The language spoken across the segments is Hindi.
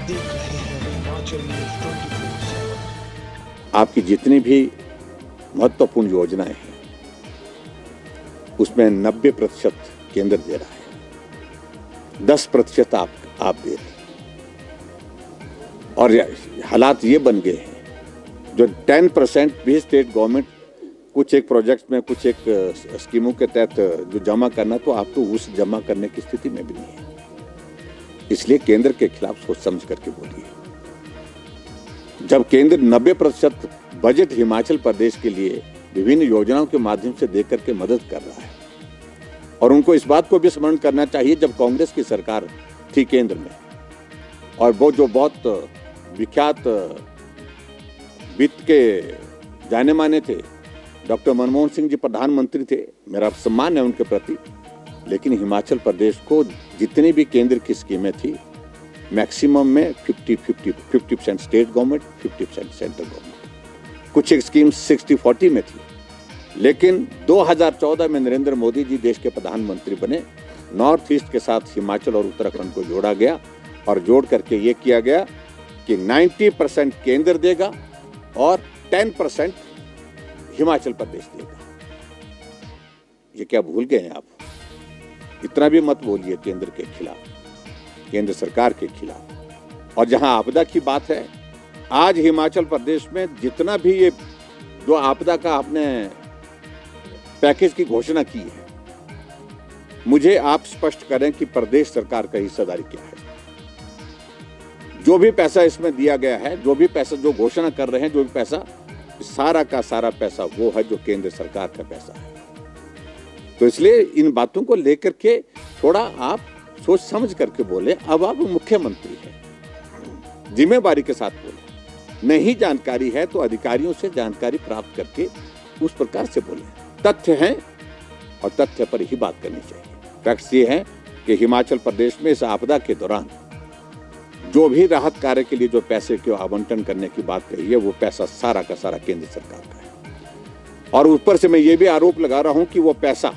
देख रहे हैं हिमाचल न्यूज 24/7। आपकी जितनी भी महत्वपूर्ण योजनाएं हैं उसमें 90% केंद्र दे रहा है, 10% आप दे रहे हैं। और हालात ये बन गए हैं जो 10% भी स्टेट गवर्नमेंट कुछ एक प्रोजेक्ट में कुछ एक स्कीमों के तहत जो जमा करना, तो आप तो उस जमा करने की स्थिति में भी नहीं है। इसलिए केंद्र के खिलाफ सोच समझ करके बोलिए। जब केंद्र 90% बजट हिमाचल प्रदेश के लिए विभिन्न योजनाओं के माध्यम से देकर के मदद कर रहा है, और उनको इस बात को भी स्मरण करना चाहिए जब कांग्रेस की सरकार थी केंद्र में, और वो जो बहुत विख्यात वित्त के जाने माने थे, डॉक्टर मनमोहन सिंह जी प्रधानमंत्री थे, मेरा सम्मान है उनके प्रति, लेकिन हिमाचल प्रदेश को जितनी भी केंद्र की स्कीमें थी मैक्सिमम में 50% स्टेट गवर्नमेंट, 50% सेंट्रल गवर्नमेंट। कुछ एक स्कीम 60-40 में थी, लेकिन 2014 में नरेंद्र मोदी जी देश के प्रधानमंत्री बने, नॉर्थ ईस्ट के साथ हिमाचल और उत्तराखंड को जोड़ा गया, और जोड़ करके ये किया गया कि 90% केंद्र देगा और 10% हिमाचल प्रदेश देगा। ये क्या भूल गए हैं आप? इतना भी मत बोलिए केंद्र के खिलाफ, केंद्र सरकार के खिलाफ। और जहां आपदा की बात है, आज हिमाचल प्रदेश में जितना भी ये जो आपदा का आपने पैकेज की घोषणा की है, मुझे आप स्पष्ट करें कि प्रदेश सरकार का हिस्सेदारी क्या है। जो भी पैसा इसमें दिया गया है, जो भी पैसा जो घोषणा कर रहे हैं, जो भी पैसा, सारा का सारा पैसा वो है जो केंद्र सरकार का पैसा है। तो इसलिए इन बातों को लेकर के थोड़ा आप सोच समझ करके बोले। अब आप मुख्यमंत्री हैं, जिम्मेदारी के साथ बोले। नहीं जानकारी है तो अधिकारियों से जानकारी प्राप्त करके उस प्रकार से बोले। तथ्य हैं और तथ्य पर ही बात करनी चाहिए। फैक्ट्स ये हैं कि हिमाचल प्रदेश में इस आपदा के दौरान जो भी राहत कार्य के लिए जो पैसे के आवंटन करने की बात कही है, वो पैसा सारा का सारा केंद्र सरकार का है। और ऊपर से मैं ये भी आरोप लगा रहा हूं कि वो पैसा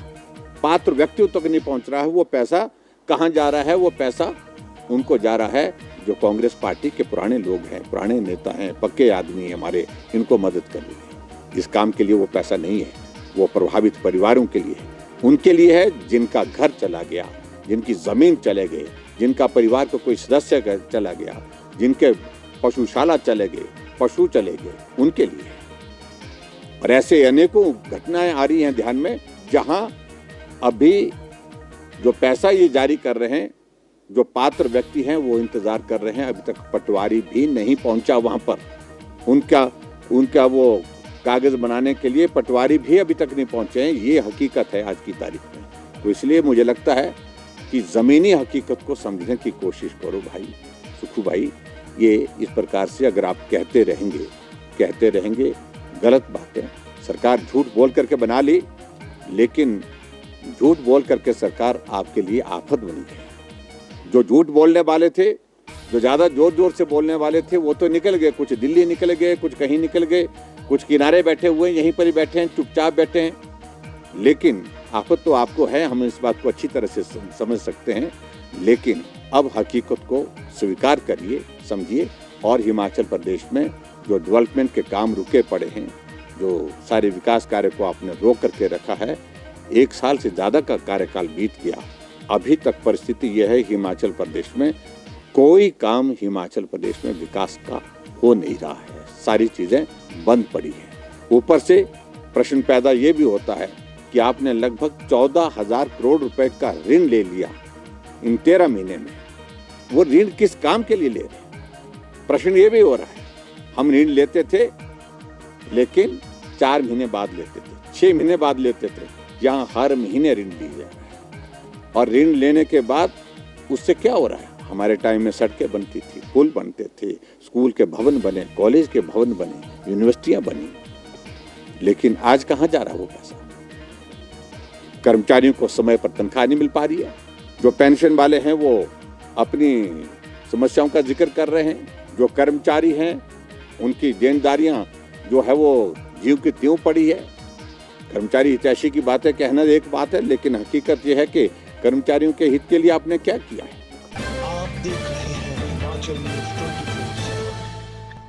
पात्र व्यक्तियों तक नहीं पहुंच रहा है। वो पैसा कहां जा रहा है? वो पैसा उनको जा रहा है जो कांग्रेस पार्टी के पुराने लोग हैं, पुराने नेता हैं, पक्के आदमी हैं हमारे, इनको मदद कर रही है। इस काम के लिए वो पैसा नहीं है, वो प्रभावित परिवारों के लिए है, उनके लिए है जिनका घर चला गया, जिनकी जमीन चले गए, जिनका परिवार का कोई सदस्य चला गया, जिनके पशुशाला चले गए, पशु चले गए, उनके लिए। और ऐसे अनेकों घटनाएं आ रही हैं ध्यान में, जहां अभी जो पैसा ये जारी कर रहे हैं, जो पात्र व्यक्ति हैं वो इंतजार कर रहे हैं, अभी तक पटवारी भी नहीं पहुंचा वहां पर। उनका वो कागज बनाने के लिए पटवारी भी अभी तक नहीं पहुंचे हैं। ये हकीकत है आज की तारीख में। तो इसलिए मुझे लगता है कि जमीनी हकीकत को समझने की कोशिश करो भाई, सुखू भाई। ये इस प्रकार से अगर आप कहते रहेंगे गलत बातें, सरकार झूठ बोल करके बना ली, लेकिन झूठ बोल करके सरकार आपके लिए आफत बनी है। जो झूठ बोलने वाले थे, जो ज्यादा जोर जोर से बोलने वाले थे, वो तो निकल गए, कुछ दिल्ली निकल गए, कुछ कहीं निकल गए, कुछ किनारे बैठे हुए, यहीं पर ही बैठे हैं, चुपचाप बैठे हैं। लेकिन आफत तो आपको है, हम इस बात को अच्छी तरह से समझ सकते हैं। लेकिन अब हकीकत को स्वीकार करिए, समझिए, और हिमाचल प्रदेश में जो डेवलपमेंट के काम रुके पड़े हैं, जो सारे विकास कार्य को आपने रोक करके रखा है, 1 साल से ज़्यादा का कार्यकाल बीत गया, अभी तक परिस्थिति यह है हिमाचल प्रदेश में कोई काम हिमाचल प्रदेश में विकास का हो नहीं रहा है। सारी चीज़ें बंद पड़ी हैं। ऊपर से प्रश्न पैदा ये भी होता है कि आपने लगभग 14,000 करोड़ रुपए का ऋण ले लिया इन 13 महीने में। वो ऋण किस काम के लिए ले रहे हैं? प्रश्न ये भी हो रहा है। हम ऋण लेते थे, लेकिन 4 महीने बाद लेते थे, 6 महीने बाद लेते थे, यहाँ हर महीने ऋण लिया जा रहा है। और ऋण लेने के बाद उससे क्या हो रहा है? हमारे टाइम में सड़कें बनती थी, पुल बनते थे, स्कूल के भवन बने, कॉलेज के भवन बने, यूनिवर्सिटियां बनी, लेकिन आज कहाँ जा रहा है वो पैसा? कर्मचारियों को समय पर तनख्वाह नहीं मिल पा रही है। जो पेंशन वाले हैं वो अपनी समस्याओं का जिक्र कर रहे हैं। जो कर्मचारी हैं उनकी देनदारियां जो है वो जीव की त्यों पड़ी है। कर्मचारी हितैषी की बातें कहना एक बात है, लेकिन हकीकत यह है कि कर्मचारियों के हित के लिए आपने क्या किया है? आप देख रहे हैं Himachal News 24/7.